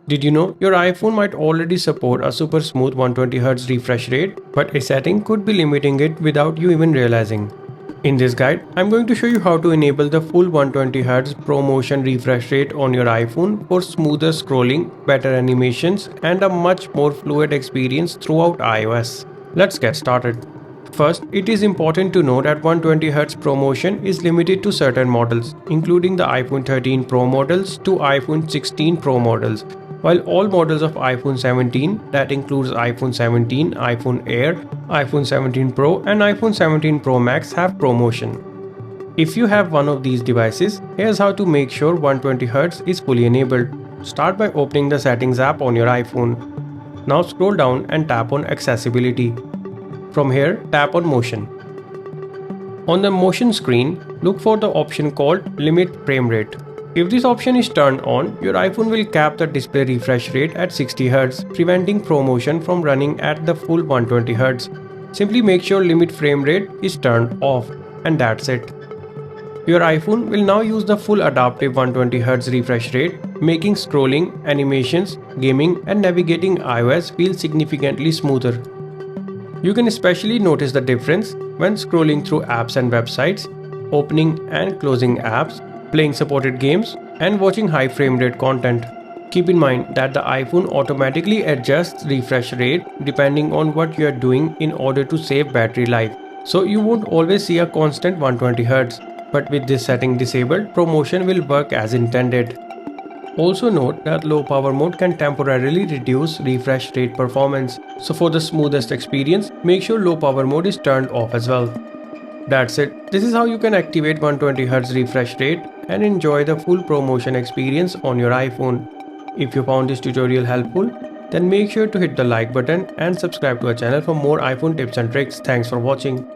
Did you know your iPhone might already support a super smooth 120Hz refresh rate, but a setting could be limiting it without you even realizing? In this guide, I'm going to show you how to enable the full 120Hz ProMotion refresh rate on your iPhone for smoother scrolling, better animations, and a much more fluid experience throughout iOS. Let's get started. First, it is important to know that 120Hz ProMotion is limited to certain models, including the iPhone 13 Pro models to iPhone 16 Pro models, while all models of iPhone 17, that includes iPhone 17, iPhone Air, iPhone 17 Pro, and iPhone 17 Pro Max have ProMotion. If you have one of these devices, here's how to make sure 120Hz is fully enabled. Start by opening the Settings app on your iPhone. Now scroll down and tap on Accessibility. From here, tap on Motion. On the motion screen, look for the option called Limit Frame Rate. If this option is turned on, your iPhone will cap the display refresh rate at 60Hz, preventing ProMotion from running at the full 120Hz. Simply make sure Limit Frame Rate is turned off, and that's it. Your iPhone will now use the full adaptive 120Hz refresh rate, making scrolling, animations, gaming, and navigating iOS feel significantly smoother. You can especially notice the difference when scrolling through apps and websites, opening and closing apps, playing supported games, and watching high frame rate content. Keep in mind that the iPhone automatically adjusts refresh rate depending on what you are doing in order to save battery life. So you won't always see a constant 120Hz, but with this setting disabled, ProMotion will work as intended. Also note that low power mode can temporarily reduce refresh rate performance, so for the smoothest experience, make sure low power mode is turned off as well. That's it. This is how you can activate 120Hz refresh rate and enjoy the full ProMotion experience on your iPhone. If you found this tutorial helpful, then make sure to hit the like button and subscribe to our channel for more iPhone tips and tricks. Thanks for watching.